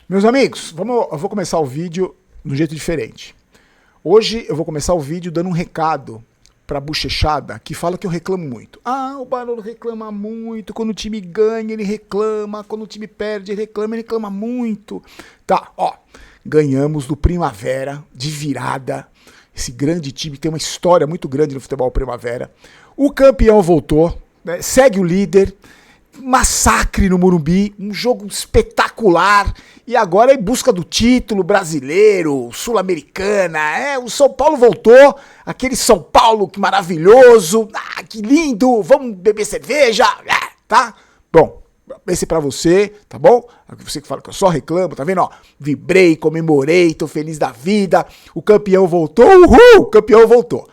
Meus amigos, eu vou começar o vídeo de um jeito diferente. Hoje eu vou começar o vídeo dando um recado pra bochechada que fala que eu reclamo muito. Ah, o Barolo reclama muito, quando o time ganha ele reclama, quando o time perde ele reclama muito. Tá, ó, ganhamos do Primavera de virada. Esse grande time tem uma história muito grande no futebol Primavera. O campeão voltou, né, segue o líder. Massacre no Morumbi, um jogo espetacular, e agora é em busca do título brasileiro, sul-americana, o São Paulo voltou, aquele São Paulo que maravilhoso, que lindo, vamos beber cerveja, tá? Bom, esse é pra você, tá bom? Você que fala que eu só reclamo, tá vendo, ó? Vibrei, comemorei, tô feliz da vida, o campeão voltou, uhul, o campeão voltou.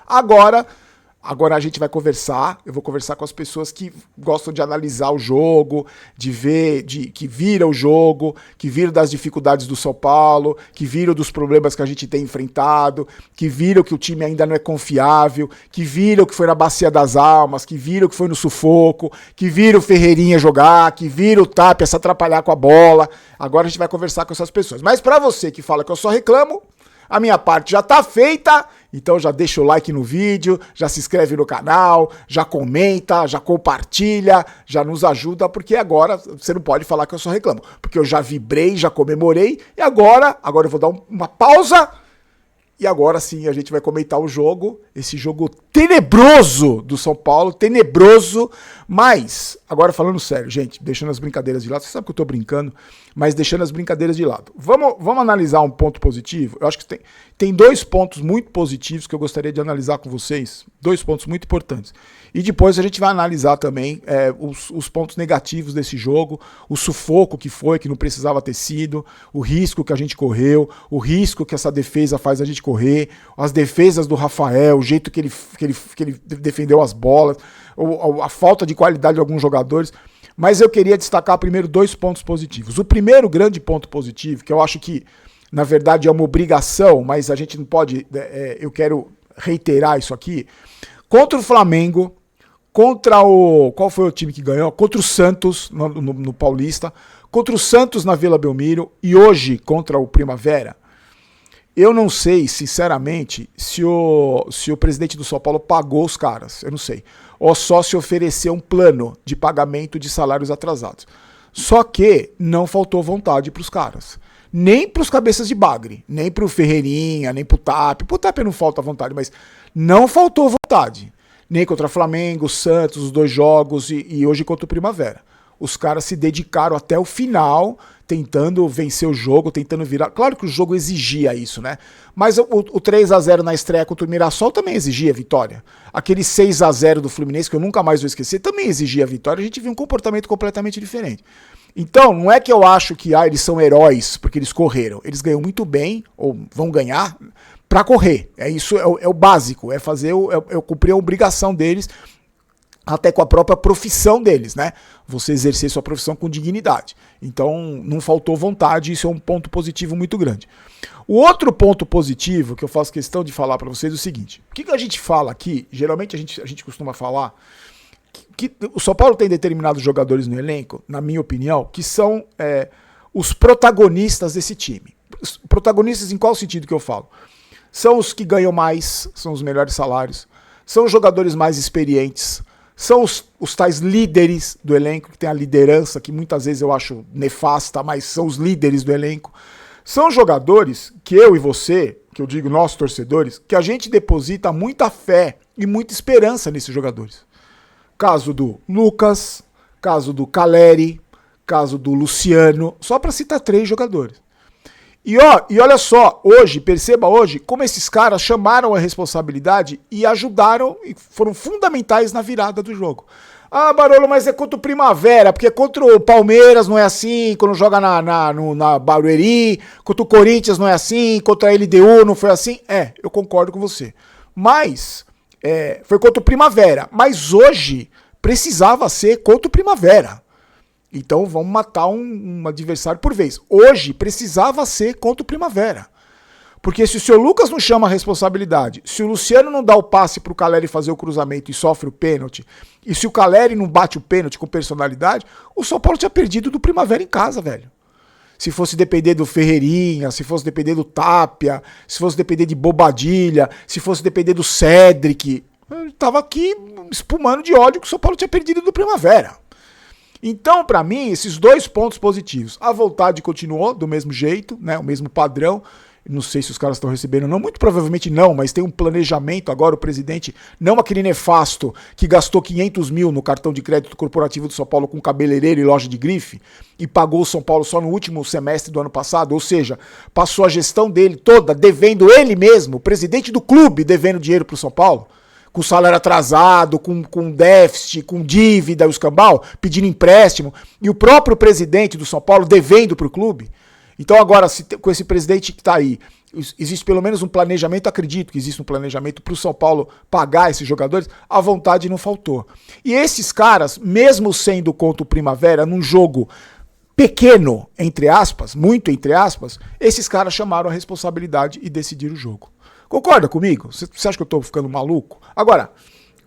Agora a gente vai conversar, eu vou conversar com as pessoas que gostam de analisar o jogo, de ver, que viram o jogo, que viram das dificuldades do São Paulo, que viram dos problemas que a gente tem enfrentado, que viram que o time ainda não é confiável, que viram que foi na Bacia das Almas, que viram que foi no sufoco, que viram o Ferreirinha jogar, que viram o Tapia se atrapalhar com a bola. Agora a gente vai conversar com essas pessoas. Mas pra você que fala que eu só reclamo, a minha parte já tá feita, então já deixa o like no vídeo, já se inscreve no canal, já comenta, já compartilha, já nos ajuda, porque agora você não pode falar que eu só reclamo, porque eu já vibrei, já comemorei, e agora eu vou dar uma pausa, e agora sim a gente vai comentar o jogo, esse jogo tenebroso do São Paulo, tenebroso, mas, agora falando sério, gente, deixando as brincadeiras de lado, você sabe que eu tô brincando, mas deixando as brincadeiras de lado. Vamos analisar um ponto positivo? Eu acho que tem dois pontos muito positivos que eu gostaria de analisar com vocês, dois pontos muito importantes. E depois a gente vai analisar também os pontos negativos desse jogo, o sufoco que foi, que não precisava ter sido, o risco que a gente correu, o risco que essa defesa faz a gente correr, as defesas do Rafael, o jeito que ele defendeu as bolas, a falta de qualidade de alguns jogadores. Mas eu queria destacar primeiro dois pontos positivos. O primeiro grande ponto positivo, que eu acho que na verdade é uma obrigação, mas a gente não pode, eu quero reiterar isso aqui, contra o Flamengo, qual foi o time que ganhou? Contra o Santos no Paulista, contra o Santos na Vila Belmiro e hoje contra o Primavera. Eu não sei, sinceramente, se o presidente do São Paulo pagou os caras, eu não sei. Ou só se ofereceu um plano de pagamento de salários atrasados. Só que não faltou vontade pros caras. Nem pros cabeças de bagre, nem pro Ferreirinha, nem pro Tapia. Pro Tapia não falta vontade, mas não faltou vontade. Nem contra Flamengo, Santos, os dois jogos e hoje contra o Primavera. Os caras se dedicaram até o final, tentando vencer o jogo, tentando virar. Claro que o jogo exigia isso, né? Mas o 3-0 na estreia contra o Mirassol também exigia vitória. Aquele 6-0 do Fluminense, que eu nunca mais vou esquecer, também exigia vitória. A gente viu um comportamento completamente diferente. Então, não é que eu acho que eles são heróis porque eles correram. Eles ganham muito bem, ou vão ganhar, pra correr. Isso é o básico, é cumprir a obrigação deles, até com a própria profissão deles, né? Você exercer sua profissão com dignidade. Então, não faltou vontade, isso é um ponto positivo muito grande. O outro ponto positivo que eu faço questão de falar para vocês é o seguinte: o que a gente fala aqui, geralmente a gente costuma falar que o São Paulo tem determinados jogadores no elenco, na minha opinião, que são os protagonistas desse time. Os protagonistas em qual sentido que eu falo? São os que ganham mais, são os melhores salários, são os jogadores mais experientes, são os tais líderes do elenco, que tem a liderança, que muitas vezes eu acho nefasta, mas são os líderes do elenco. São jogadores que eu e você, que eu digo nós torcedores, que a gente deposita muita fé e muita esperança nesses jogadores. Caso do Lucas, caso do Caleri, caso do Luciano, só para citar 3 jogadores. E olha só, perceba hoje como esses caras chamaram a responsabilidade e ajudaram e foram fundamentais na virada do jogo. Ah, Barolo, mas é contra o Primavera, porque contra o Palmeiras não é assim, quando joga na Barueri, contra o Corinthians não é assim, contra a LDU não foi assim. Eu concordo com você. Mas, foi contra o Primavera, mas hoje precisava ser contra o Primavera. Então vamos matar um adversário por vez. Hoje precisava ser contra o Primavera. Porque se o seu Lucas não chama a responsabilidade, se o Luciano não dá o passe pro Caleri fazer o cruzamento e sofre o pênalti, e se o Caleri não bate o pênalti com personalidade, o São Paulo tinha perdido do Primavera em casa, velho. se fosse depender do Ferreirinha, se fosse depender do Tapia, se fosse depender de Bobadilha, se fosse depender do Cédric, eu tava aqui espumando de ódio que o São Paulo tinha perdido do Primavera. Então, para mim, esses 2 pontos positivos. A vontade continuou do mesmo jeito, né, o mesmo padrão. Não sei se os caras estão recebendo ou não, muito provavelmente não, mas tem um planejamento agora, o presidente, não aquele nefasto que gastou 500 mil no cartão de crédito corporativo do São Paulo com cabeleireiro e loja de grife e pagou o São Paulo só no último semestre do ano passado, ou seja, passou a gestão dele toda devendo ele mesmo, o presidente do clube devendo dinheiro para o São Paulo, com salário atrasado, com déficit, com dívida, o escambau, pedindo empréstimo, e o próprio presidente do São Paulo devendo para o clube. Então agora, com esse presidente que está aí, existe pelo menos um planejamento, acredito que existe um planejamento para o São Paulo pagar esses jogadores, a vontade não faltou. E esses caras, mesmo sendo contra o Primavera, num jogo pequeno, entre aspas, muito entre aspas, esses caras chamaram a responsabilidade e decidiram o jogo. Concorda comigo? Você acha que eu estou ficando maluco? Agora,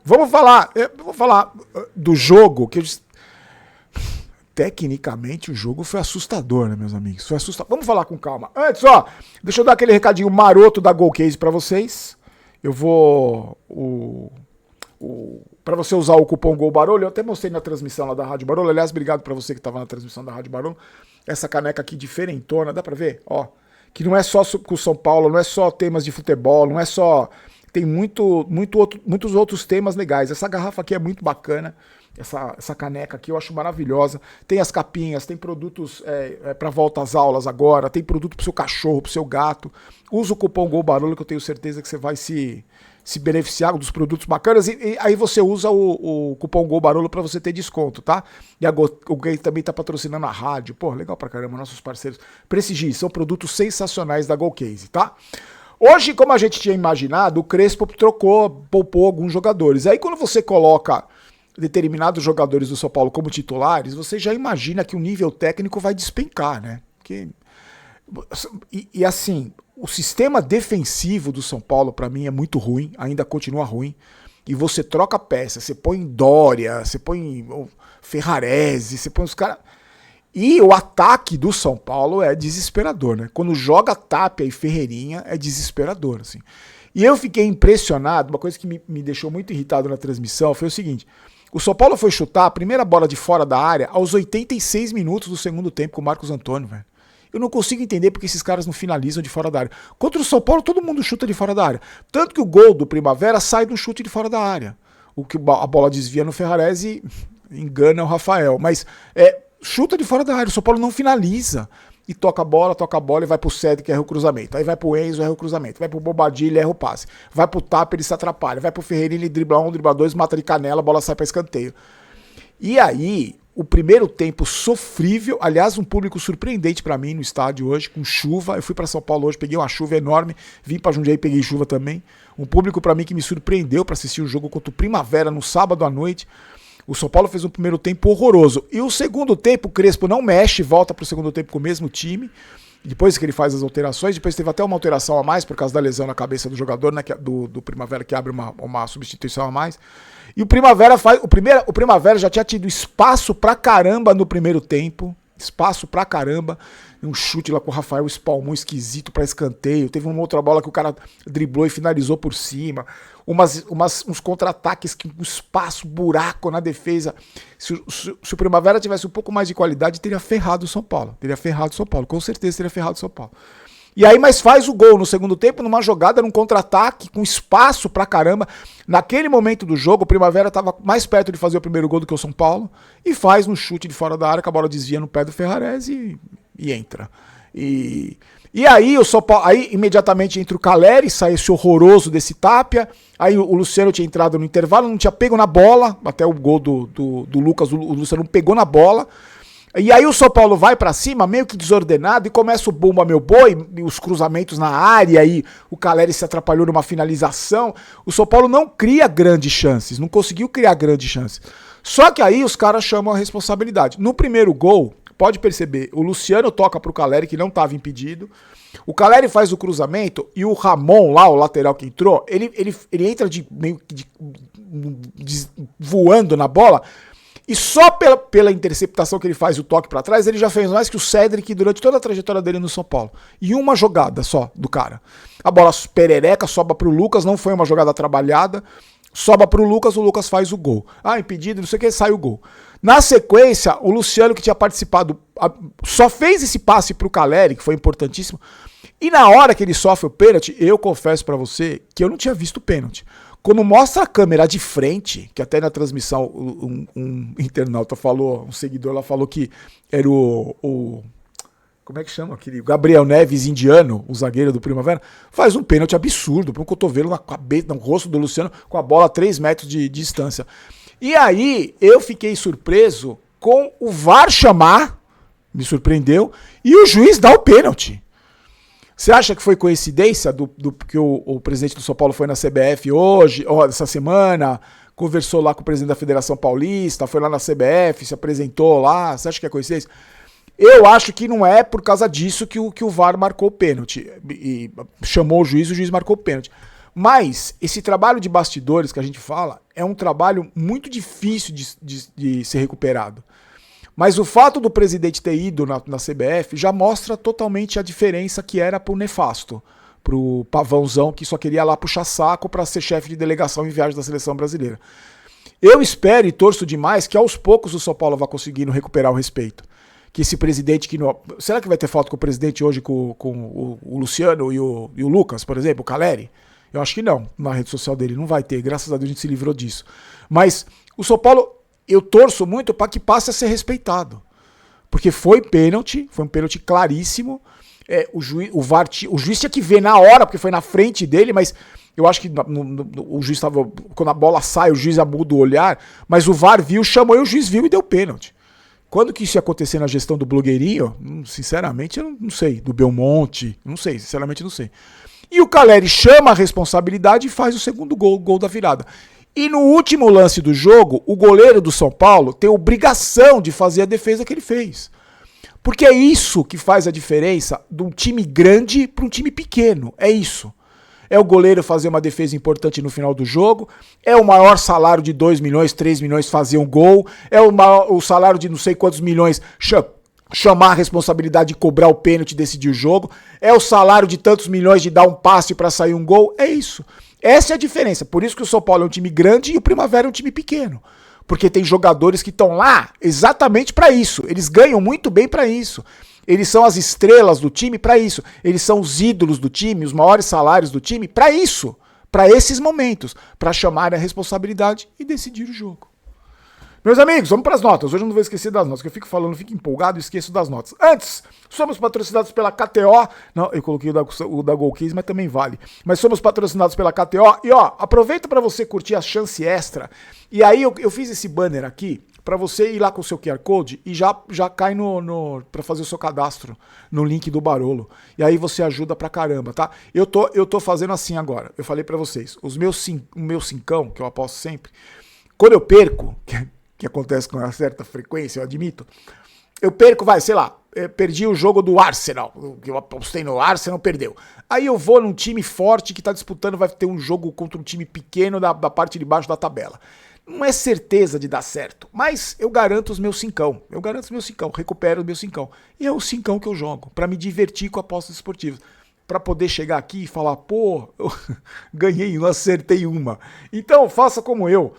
vou falar do jogo, que tecnicamente o jogo foi assustador, né, meus amigos? Foi assustador. Vamos falar com calma. Antes, deixa eu dar aquele recadinho maroto da Golcase pra vocês. Eu vou... Pra você usar o cupom GOLBAROLHO, eu até mostrei na transmissão lá da Rádio Barolo. Aliás, obrigado pra você que tava na transmissão da Rádio Barolo. Essa caneca aqui diferentona, dá pra ver? Ó, que não é só com o São Paulo, não é só temas de futebol, não é só... Tem muitos outros temas legais. Essa garrafa aqui é muito bacana. Essa caneca aqui eu acho maravilhosa. Tem as capinhas, tem produtos para volta às aulas agora, tem produto pro seu cachorro, pro seu gato. Usa o cupom GOLBAROLHO que eu tenho certeza que você vai se beneficiar dos produtos bacanas. E aí você usa o cupom GOLBAROLHO para você ter desconto, tá? E a Golcase também tá patrocinando a rádio. Pô, legal pra caramba, nossos parceiros. Prestigie, são produtos sensacionais da Golcase, tá? Hoje, como a gente tinha imaginado, o Crespo poupou alguns jogadores. Aí quando você coloca determinados jogadores do São Paulo como titulares, você já imagina que o nível técnico vai despencar, né? E assim, o sistema defensivo do São Paulo, pra mim, é muito ruim, ainda continua ruim. E você troca peça, você põe Dória, você põe Ferrarese, você põe os caras... E o ataque do São Paulo é desesperador, né? Quando joga Tapia e Ferreirinha, é desesperador, assim. E eu fiquei impressionado, uma coisa que me deixou muito irritado na transmissão foi o seguinte: o São Paulo foi chutar a primeira bola de fora da área aos 86 minutos do segundo tempo com o Marcos Antônio, velho. Eu não consigo entender porque esses caras não finalizam de fora da área. Contra o São Paulo, todo mundo chuta de fora da área. Tanto que o gol do Primavera sai do chute de fora da área. O que a bola desvia no Ferrarese e engana o Rafael. Mas chuta de fora da área. O São Paulo não finaliza. E toca a bola e vai pro Cédric, erra o cruzamento. Aí vai pro Enzo, erra o cruzamento. Vai pro Bobadilha, erra o passe. Vai pro Tapia, ele se atrapalha. Vai pro Ferreirinha, ele dribla 1, dribla 2, mata de canela, a bola sai pra escanteio. E aí, o primeiro tempo sofrível, aliás, um público surpreendente pra mim no estádio hoje, com chuva. Eu fui pra São Paulo hoje, peguei uma chuva enorme, vim pra Jundiaí e peguei chuva também. Um público pra mim que me surpreendeu pra assistir o jogo contra o Primavera no sábado à noite. O São Paulo fez um primeiro tempo horroroso. E o segundo tempo, o Crespo não mexe, volta pro segundo tempo com o mesmo time. Depois que ele faz as alterações, depois teve até uma alteração a mais por causa da lesão na cabeça do jogador, né, do Primavera, que abre uma substituição a mais. E o Primavera faz. O Primavera já tinha tido espaço pra caramba no primeiro tempo. Espaço pra caramba. Um chute lá com o Rafael espalmou esquisito pra escanteio. Teve uma outra bola que o cara driblou e finalizou por cima. Uns contra-ataques que um espaço, buraco na defesa. Se o Primavera tivesse um pouco mais de qualidade, teria ferrado o São Paulo. Com certeza teria ferrado o São Paulo. E aí, mas faz o gol no segundo tempo, numa jogada, num contra-ataque, com espaço pra caramba. Naquele momento do jogo, o Primavera estava mais perto de fazer o primeiro gol do que o São Paulo. E faz no chute de fora da área, que a bola desvia no pé do Ferrarese e entra. E aí, o São Paulo, aí imediatamente entra o Caleri, sai esse horroroso desse Tapia. Aí o Luciano tinha entrado no intervalo, não tinha pego na bola. Até o gol do Lucas, o Luciano não pegou na bola. E aí o São Paulo vai pra cima, meio que desordenado, e começa o Bumba Meu Boi, os cruzamentos na área, aí o Caleri se atrapalhou numa finalização. O São Paulo não cria grandes chances, não conseguiu criar grandes chances. Só que aí os caras chamam a responsabilidade. No primeiro gol, pode perceber, o Luciano toca pro Caleri, que não estava impedido. O Caleri faz o cruzamento e o Ramon, lá, o lateral que entrou, ele entra meio que voando na bola. E só pela interceptação que ele faz e o toque para trás, ele já fez mais que o Cedric durante toda a trajetória dele no São Paulo. E uma jogada só do cara. A bola perereca, sobra pro Lucas, não foi uma jogada trabalhada, sobra pro Lucas, o Lucas faz o gol. Ah, impedido, não sei o que, sai o gol. Na sequência, o Luciano, que tinha participado, só fez esse passe pro Caleri, que foi importantíssimo. E na hora que ele sofre o pênalti, eu confesso pra você que eu não tinha visto o pênalti. Quando mostra a câmera de frente, que até na transmissão um internauta falou, um seguidor lá falou que era como é que chama aquele? Gabriel Neves indiano, o zagueiro do Primavera, faz um pênalti absurdo, para um cotovelo na cabeça, no rosto do Luciano, com a bola a 3 metros de distância. E aí eu fiquei surpreso com o VAR chamar, me surpreendeu, e o juiz dar o pênalti. Você acha que foi coincidência que o presidente do São Paulo foi na CBF hoje, ou essa semana, conversou lá com o presidente da Federação Paulista, foi lá na CBF, se apresentou lá? Você acha que é coincidência? Eu acho que não é por causa disso que o VAR marcou o pênalti. E chamou o juiz marcou o pênalti. Mas esse trabalho de bastidores que a gente fala é um trabalho muito difícil de ser recuperado. Mas o fato do presidente ter ido na CBF já mostra totalmente a diferença que era pro nefasto, pro pavãozão que só queria lá puxar saco para ser chefe de delegação em viagem da seleção brasileira. Eu espero e torço demais que aos poucos o São Paulo vá conseguindo recuperar o respeito. Que esse presidente que não... Será que vai ter foto com o presidente hoje com o Luciano e o Lucas, por exemplo, o Caleri? Eu acho que não. Na rede social dele não vai ter. Graças a Deus a gente se livrou disso. Mas o São Paulo... Eu torço muito para que passe a ser respeitado. Porque foi um pênalti claríssimo. O juiz tinha que ver na hora, porque foi na frente dele, mas eu acho que o juiz estava. Quando a bola sai, o juiz muda o olhar, mas o VAR viu, chamou e o juiz viu e deu pênalti. Quando que isso ia acontecer na gestão do blogueirinho? Sinceramente, eu não sei. Do Belmonte, não sei, sinceramente não sei. E o Caleri chama a responsabilidade e faz o segundo gol, o gol da virada. E no último lance do jogo, o goleiro do São Paulo tem obrigação de fazer a defesa que ele fez. Porque é isso que faz a diferença de um time grande para um time pequeno. É isso. É o goleiro fazer uma defesa importante no final do jogo, é o maior salário de 2 milhões, 3 milhões fazer um gol, é o salário de não sei quantos milhões chamar a responsabilidade de cobrar o pênalti e decidir o jogo, é o salário de tantos milhões de dar um passe para sair um gol, é isso. Essa é a diferença. Por isso que o São Paulo é um time grande e o Primavera é um time pequeno. Porque tem jogadores que estão lá exatamente para isso. Eles ganham muito bem para isso. Eles são as estrelas do time para isso. Eles são os ídolos do time, os maiores salários do time para isso. Para esses momentos. Para chamar a responsabilidade e decidir o jogo. Meus amigos, vamos para as notas. Hoje eu não vou esquecer das notas, que eu fico falando, fico empolgado e esqueço das notas. Antes, somos patrocinados pela KTO. Não, eu coloquei o da Golcase, mas também vale. Mas somos patrocinados pela KTO. E ó, aproveita para você curtir a chance extra. E aí eu fiz esse banner aqui para você ir lá com o seu QR Code e já cai para fazer o seu cadastro no link do Barolo. E aí você ajuda pra caramba, tá? Eu tô fazendo assim agora. Eu falei para vocês, o meu cincão, que eu aposto sempre, quando eu perco, que acontece com uma certa frequência, eu admito, eu perco, perdi o jogo do Arsenal, que eu apostei no Arsenal, perdeu. Aí eu vou num time forte que tá disputando, vai ter um jogo contra um time pequeno da parte de baixo da tabela. Não é certeza de dar certo, mas eu garanto os meus cincão, recupero os meus cincão. E é o cincão que eu jogo, pra me divertir com apostas esportivas. Pra poder chegar aqui e falar, pô, eu ganhei, eu acertei uma. Então, faça como eu.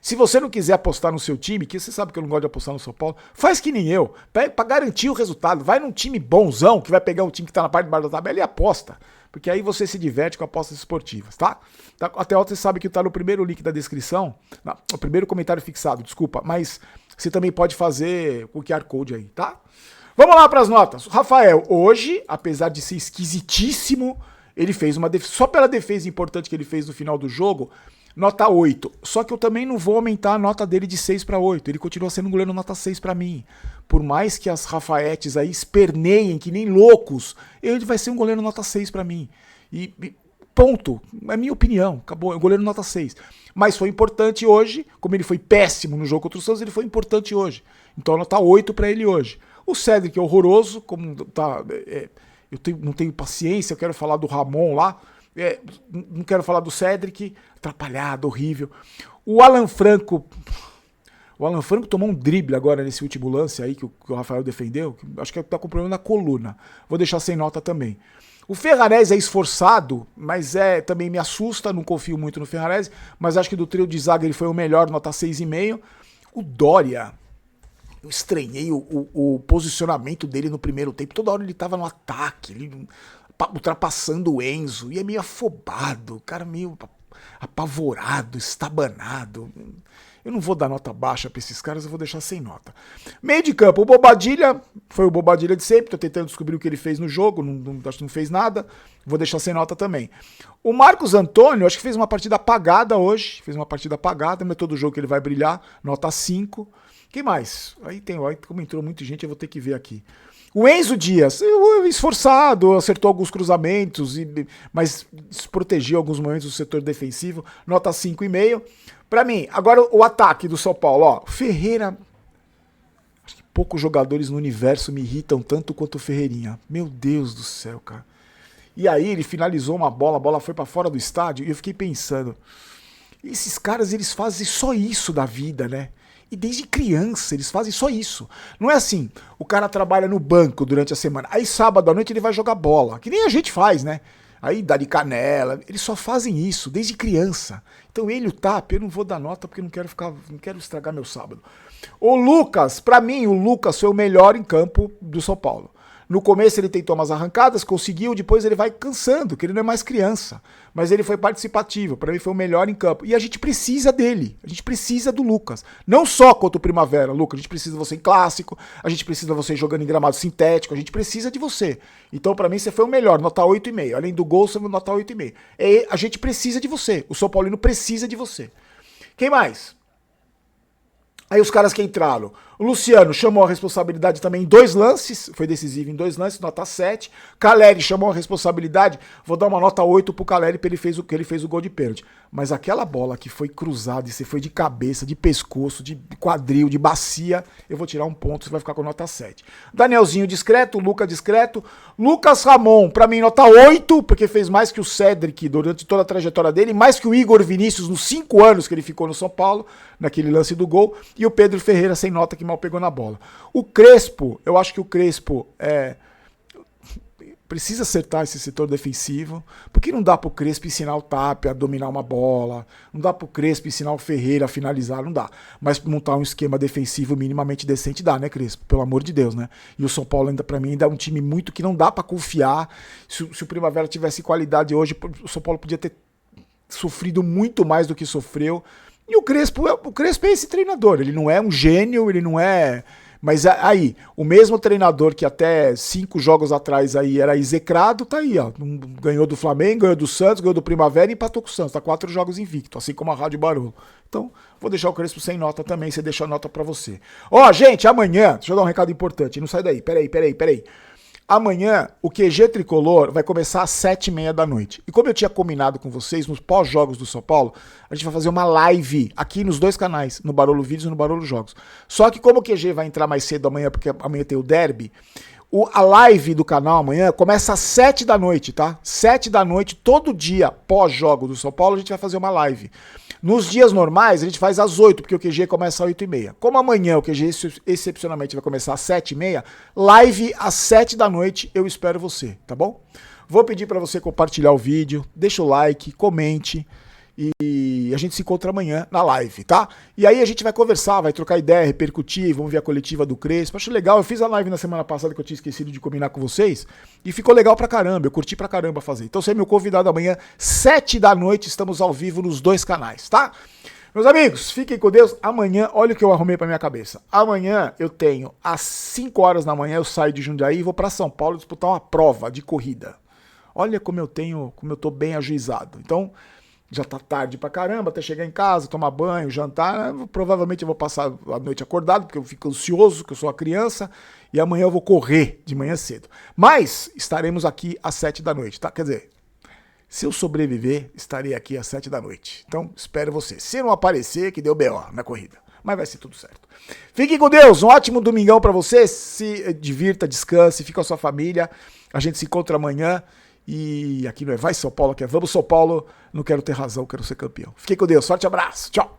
Se você não quiser apostar no seu time, que você sabe que eu não gosto de apostar no São Paulo, faz que nem eu. Pra garantir o resultado. Vai num time bonzão, que vai pegar um time que tá na parte de baixo da tabela e aposta. Porque aí você se diverte com apostas esportivas, tá? Até você sabe que tá no primeiro link da descrição, no primeiro comentário fixado, desculpa. Mas você também pode fazer o QR Code aí, tá? Vamos lá para as notas. O Rafael, hoje, apesar de ser esquisitíssimo, ele fez uma defesa. Só pela defesa importante que ele fez no final do jogo, nota 8. Só que eu também não vou aumentar a nota dele de 6 para 8. Ele continua sendo um goleiro nota 6 para mim. Por mais que as Rafaetes aí esperneiem que nem loucos, ele vai ser um goleiro nota 6 para mim. E ponto. É minha opinião. Acabou. É um goleiro nota 6. Mas foi importante hoje. Como ele foi péssimo no jogo contra o Santos, ele foi importante hoje. Então nota 8 para ele hoje. O Cedric é horroroso, como tá, não tenho paciência, eu quero falar do Ramon lá, não quero falar do Cedric, atrapalhado, horrível. O Alan Franco, O Alan Franco tomou um drible agora nesse último lance aí que o Rafael defendeu, que acho que tá com problema na coluna. Vou deixar sem nota também. O Ferrarese é esforçado, mas também me assusta, não confio muito no Ferrarese, mas acho que do trio de zaga ele foi o melhor, nota 6,5. O Dória, eu estranhei o posicionamento dele no primeiro tempo, toda hora ele tava no ataque, ele ultrapassando o Enzo, e é meio afobado, o cara meio apavorado, estabanado. Eu não vou dar nota baixa pra esses caras, eu vou deixar sem nota. Meio de campo, o Bobadilha, foi o Bobadilha de sempre, tô tentando descobrir o que ele fez no jogo, acho que não fez nada, vou deixar sem nota também. O Marcos Antônio, acho que fez uma partida apagada hoje, não é todo jogo que ele vai brilhar, nota 5. Quem mais? Aí como entrou muita gente, eu vou ter que ver aqui. O Enzo Dias, esforçado, acertou alguns cruzamentos, mas desprotegeu alguns momentos do setor defensivo, nota 5,5. Pra mim, agora o ataque do São Paulo, ó, Ferreira, acho que poucos jogadores no universo me irritam tanto quanto o Ferreirinha. Meu Deus do céu, cara. E aí ele finalizou uma bola, a bola foi pra fora do estádio e eu fiquei pensando, esses caras eles fazem só isso da vida, né? E desde criança eles fazem só isso. Não é assim, o cara trabalha no banco durante a semana, aí sábado à noite ele vai jogar bola, que nem a gente faz, né? Aí dá de canela, eles só fazem isso desde criança. Então ele, o TAP, eu não vou dar nota porque não quero estragar meu sábado. O Lucas, pra mim o Lucas foi o melhor em campo do São Paulo. No começo ele tentou umas arrancadas, conseguiu, depois ele vai cansando, que ele não é mais criança. Mas ele foi participativo, para mim foi o melhor em campo. E a gente precisa dele, a gente precisa do Lucas. Não só contra o Primavera, Lucas, a gente precisa de você em clássico, a gente precisa de você jogando em gramado sintético, a gente precisa de você. Então para mim você foi o melhor, nota 8,5. Além do gol, você nota 8,5. E a gente precisa de você, o São Paulino precisa de você. Quem mais? Aí os caras que entraram. O Luciano chamou a responsabilidade também em 2 lances, foi decisivo em 2 lances, nota 7. Caleri chamou a responsabilidade, vou dar uma nota 8 pro Caleri, porque ele fez o gol de pênalti. Mas aquela bola que foi cruzada, e você foi de cabeça, de pescoço, de quadril, de bacia, eu vou tirar um ponto, você vai ficar com nota 7. Danielzinho discreto, Luca discreto. Lucas Ramon, pra mim nota 8, porque fez mais que o Cedric durante toda a trajetória dele, mais que o Igor Vinícius nos 5 anos que ele ficou no São Paulo, naquele lance do gol. E o Pedro Ferreira sem nota, que mal pegou na bola. O Crespo, eu acho que o Crespo precisa acertar esse setor defensivo, porque não dá pro Crespo ensinar o TAP a dominar uma bola, não dá pro Crespo ensinar o Ferreira a finalizar, não dá. Mas montar um esquema defensivo minimamente decente dá, né, Crespo? Pelo amor de Deus, né? E o São Paulo ainda, pra mim, ainda é um time muito que não dá pra confiar. Se o Primavera tivesse qualidade hoje, o São Paulo podia ter sofrido muito mais do que sofreu. E o Crespo é esse treinador, ele não é um gênio, ele não é... Mas aí, o mesmo treinador que até 5 jogos atrás aí era execrado, tá aí, ó. Ganhou do Flamengo, ganhou do Santos, ganhou do Primavera e empatou com o Santos. Tá 4 jogos invicto, assim como a Rádio Barolo. Então, vou deixar o Crespo sem nota também, você deixa a nota pra você. Ó, gente, amanhã, deixa eu dar um recado importante, não sai daí, peraí. Amanhã, o QG Tricolor vai começar às 7h30 da noite. E como eu tinha combinado com vocês, nos pós-jogos do São Paulo, a gente vai fazer uma live aqui nos 2 canais, no Barolo Vídeos e no Barolo Jogos. Só que como o QG vai entrar mais cedo amanhã, porque amanhã tem o derby, a live do canal amanhã começa às 7 da noite, tá? 7 da noite, todo dia, pós-jogo do São Paulo, a gente vai fazer uma live. Nos dias normais, a gente faz às 8, porque o QG começa às 8h30. Como amanhã o QG excepcionalmente vai começar às 7h30, live às 7 da noite, eu espero você, tá bom? Vou pedir para você compartilhar o vídeo, deixa o like, comente e a gente se encontra amanhã na live, tá? E aí a gente vai conversar, vai trocar ideia, repercutir, vamos ver a coletiva do Crespo. Acho legal, eu fiz a live na semana passada que eu tinha esquecido de combinar com vocês e ficou legal pra caramba, eu curti pra caramba fazer. Então você é meu convidado amanhã, 7 da noite, estamos ao vivo nos 2 canais, tá? Meus amigos, fiquem com Deus. Amanhã, olha o que eu arrumei pra minha cabeça. Amanhã eu tenho, às 5 horas da manhã, eu saio de Jundiaí e vou pra São Paulo disputar uma prova de corrida. Olha como eu tô bem ajuizado. Então, já tá tarde pra caramba, até chegar em casa, tomar banho, jantar, provavelmente eu vou passar a noite acordado, porque eu fico ansioso, que eu sou uma criança, e amanhã eu vou correr de manhã cedo. Mas estaremos aqui às 7 da noite, tá? Quer dizer, se eu sobreviver, estarei aqui às 7 da noite. Então, espero você. Se não aparecer, que deu BO na corrida. Mas vai ser tudo certo. Fiquem com Deus, um ótimo domingão pra você, se divirta, descanse, fique com a sua família. A gente se encontra amanhã. E aqui não é Vai São Paulo, aqui é Vamos São Paulo, não quero ter razão, quero ser campeão. Fiquem com Deus, forte abraço, tchau.